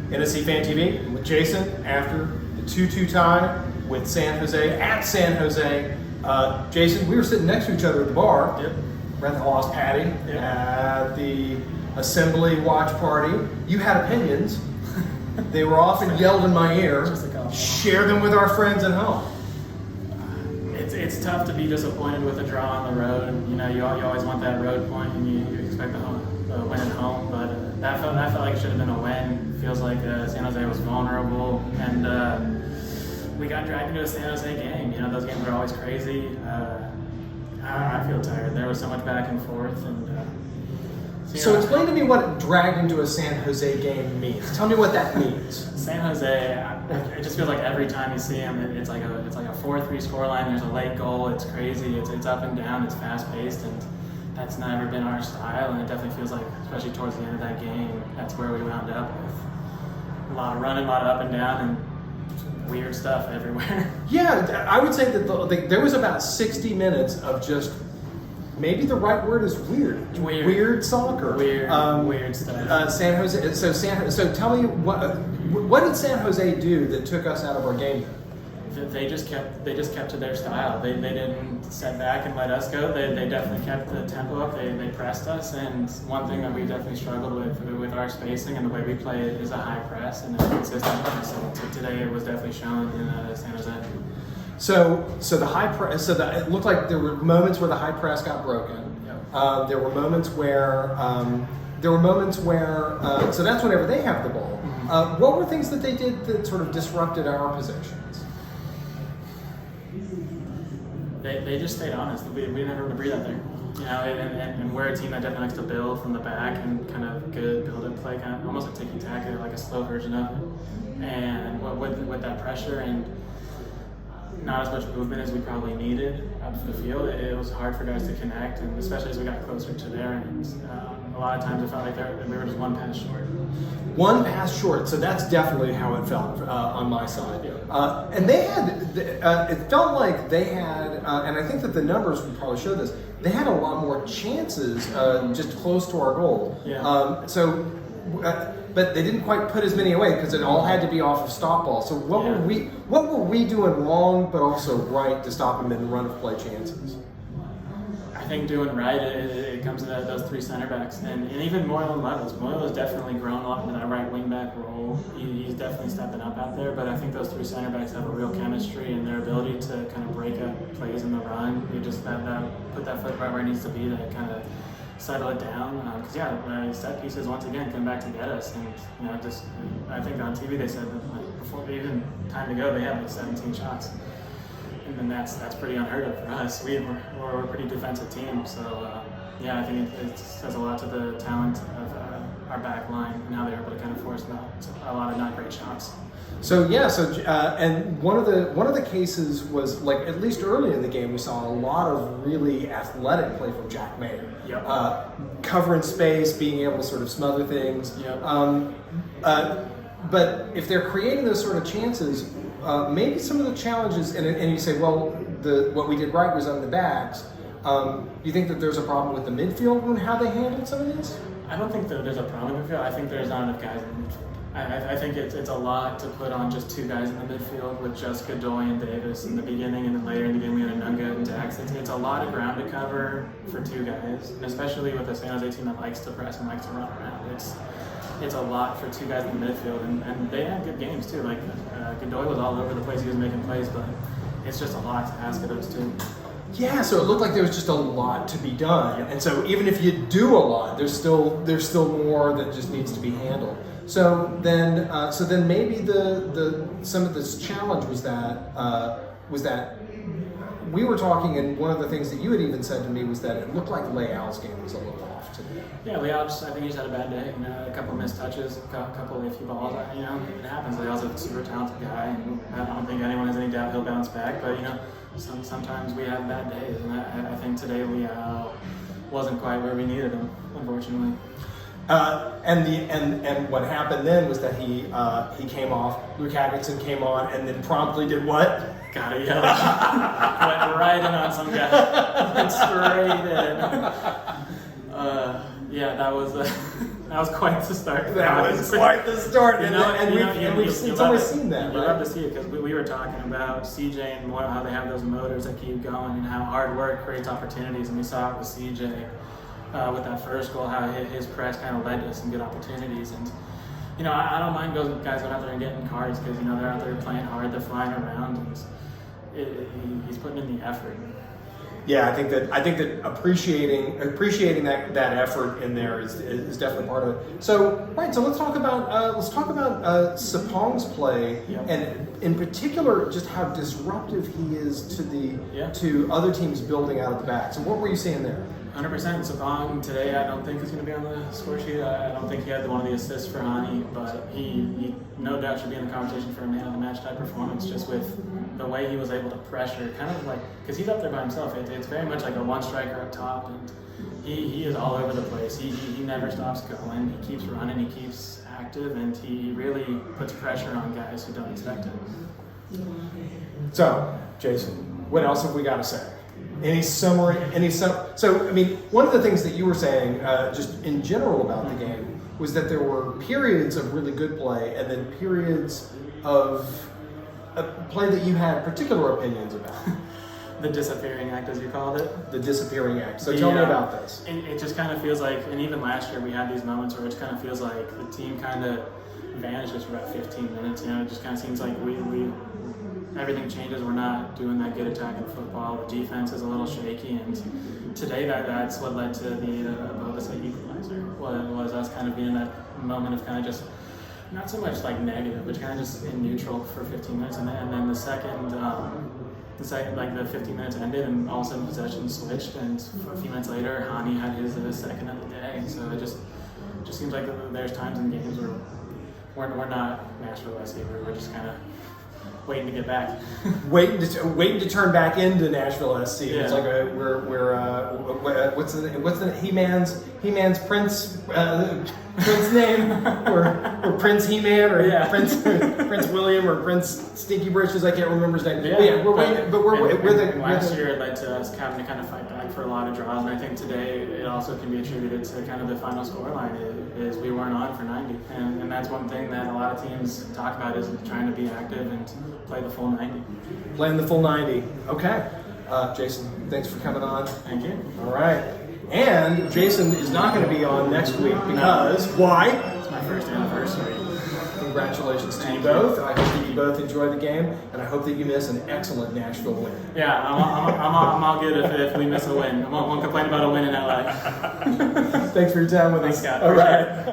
NSC Fan TV. I'm with Jason after the 2-2 tie with San Jose at San Jose. Jason, we were sitting next to each other at the bar. Yep. We're at the Lost Patty Yep. at the Assembly watch party. You had opinions. They were often yelled in my ear. Share them with our friends at home. It's tough to be disappointed with a draw on the road. You know, you always want that road point, and you expect the win at home. But that felt like it should have been a win. It feels like San Jose was vulnerable, and we got dragged into a San Jose game. You know, those games are always crazy. I feel tired. There was so much back and forth, and so explain to me what dragged into a San Jose game means. Tell me what that means. San Jose, it just feels like every time you see them, it's like a 4-3 scoreline. There's a late goal. It's crazy. It's up and down. It's fast paced, and that's never been our style. And it definitely feels like, especially towards the end of that game, that's where we wound up with a lot of running, a lot of up and down, and weird stuff everywhere. Yeah, I would say that there was about 60 minutes of just. Maybe the right word is weird. Weird soccer. Weird stuff. San Jose. So tell me what did San Jose do that took us out of our game? They just kept to their style. They didn't set back and let us go. They definitely kept the tempo up. They pressed us. And one thing that we definitely struggled with our spacing and the way we play it is a high press and a consistent press. So today it was definitely shown in San Jose. So the high press. It looked like there were moments where the high press got broken. Yep. There were moments where. So that's whenever they have the ball. Mm-hmm. What were things that they did that sort of disrupted our possessions? They just stayed honest. We didn't have room to breathe out there. You know, and we're a team that definitely likes to build from the back and kind of good build-up play, kind of almost a tiki-taka, like a slow version of it. And with that pressure and not as much movement as we probably needed up the field, it was hard for guys to connect, and especially as we got closer to their ends. A lot of times it felt like we were just one pass short. One pass short, so that's definitely how it felt on my side. Yeah. And they had, it felt like they had, and I think that the numbers would probably show this, they had a lot more chances just close to our goal. Yeah. But they didn't quite put as many away because it all had to be off of stop ball. So what were we doing wrong, but also right to stop them in run of play chances? I think doing right, it comes to those three center backs, and even Moylan Levels. Moylan's definitely grown a lot in that right wing back role. He's definitely stepping up out there, but I think those three center backs have a real chemistry, and their ability to kind of break up plays in the run. You just put that foot right where it needs to be to kind of settle it down. Because set pieces once again come back to get us, and I think on TV they said that before even time to go they had 17 shots. And then that's pretty unheard of for us. We're a pretty defensive team, so I think it says a lot to the talent of our back line and how they're able to kind of force a lot of not great shots. And one of the cases was, like, at least early in the game we saw a lot of really athletic play from Jack Mayer. Yep. Covering space, being able to sort of smother things. Yep. But if they're creating those sort of chances, maybe some of the challenges, and you say, well, what we did right was on the backs. Do you think that there's a problem with the midfield and how they handled some of this? I don't think that there's a problem with the midfield. I think there's not enough guys in the midfield. I think it's a lot to put on just two guys in the midfield with just Godoy and Davis in the beginning, and then later in the game we had Anunga and Dax. It's a lot of ground to cover for two guys, and especially with a San Jose team that likes to press and likes to run around. It's a lot for two guys in the midfield, and they had good games too. Like Godoy was all over the place; he was making plays, but it's just a lot to ask of those two. Yeah, so it looked like there was just a lot to be done, and so even if you do a lot, there's still more that just needs to be handled. So then maybe the some of this challenge was that we were talking, and one of the things that you had even said to me was that it looked like Leal's game was a little off today. Yeah, Leal I think he just had a bad day. A couple missed touches, a couple iffy balls. It happens. Leal's a super talented guy, and I don't think anyone has any doubt he'll bounce back. But sometimes we have bad days, and I think today Leal wasn't quite where we needed him, unfortunately. And what happened then was that he came off. Luke Atkinson came on and then promptly did what? Got it, yeah. Went right in on some guy. Went straight in. Yeah, that was that was quite the start. That was quite the start, and we've seen that. You right? love to see it because we were talking about CJ and Moyle, how they have those motors that keep going, and how hard work creates opportunities. And we saw it with CJ with that first goal, how his press kind of led to some good opportunities. And I don't mind those guys going out there and getting cards because they're out there playing hard, they're flying around, and he's putting in the effort. Yeah, I think that appreciating that effort in there is definitely part of it. So let's talk about Sapowicz' play, and in particular just how disruptive he is to other teams building out of the back. So what were you seeing there? 100%. Sapowicz today, I don't think he's going to be on the score sheet. I don't think he had one of the assists for Hani, but he no doubt should be in the conversation for a man of the match type performance, just with the way he was able to pressure, kind of like, because he's up there by himself. It's very much like a one striker up top, and he is all over the place. He never stops going. He keeps running. He keeps active, and he really puts pressure on guys who don't expect it. So, Jason, what else have we got to say? Any summary? So, I mean, one of the things that you were saying, just in general about the game, was that there were periods of really good play, and then periods of play that you had particular opinions about. The disappearing act, as you called it. The disappearing act. So tell me about this. It just kind of feels like, and even last year we had these moments where it just kind of feels like the team kind of vanishes for about 15 minutes. It just kind of seems like we everything changes. We're not doing that good attacking football. The defense is a little shaky, and today that's what led to the bonus equalizer. Was us kind of being in that moment of kind of just not so much like negative, but kind of just in neutral for 15 minutes, and then the second, like the 15 minutes ended, and all of a sudden possession switched, and a few minutes later, Hani had his second of the day. And so it just seems like there's times in games where we're not Nashville SC. We're just kind of waiting to get back. waiting to turn back into Nashville SC. Yeah. It's like what's the He-Man's Prince name, or Prince He-Man, or Prince William, or Prince Stinky Britches. I can't remember his name. Yeah, we're waiting. But last year it led to us having to kind of fight back for a lot of draws, and I think today it also can be attributed to kind of the final scoreline is we weren't on for 90, and that's one thing that a lot of teams talk about is trying to be active and play the full 90. Playing the full 90. Okay. Jason, thanks for coming on. Thank you. All right. And Jason is not going to be on next week because why? It's my first anniversary. Congratulations to you both. I hope that you both enjoy the game, and I hope that you miss an excellent Nashville win. Yeah, I'm all good if we miss a win. I won't complain about a win in LA. Thanks for your time with us. Thanks, Scott. All right.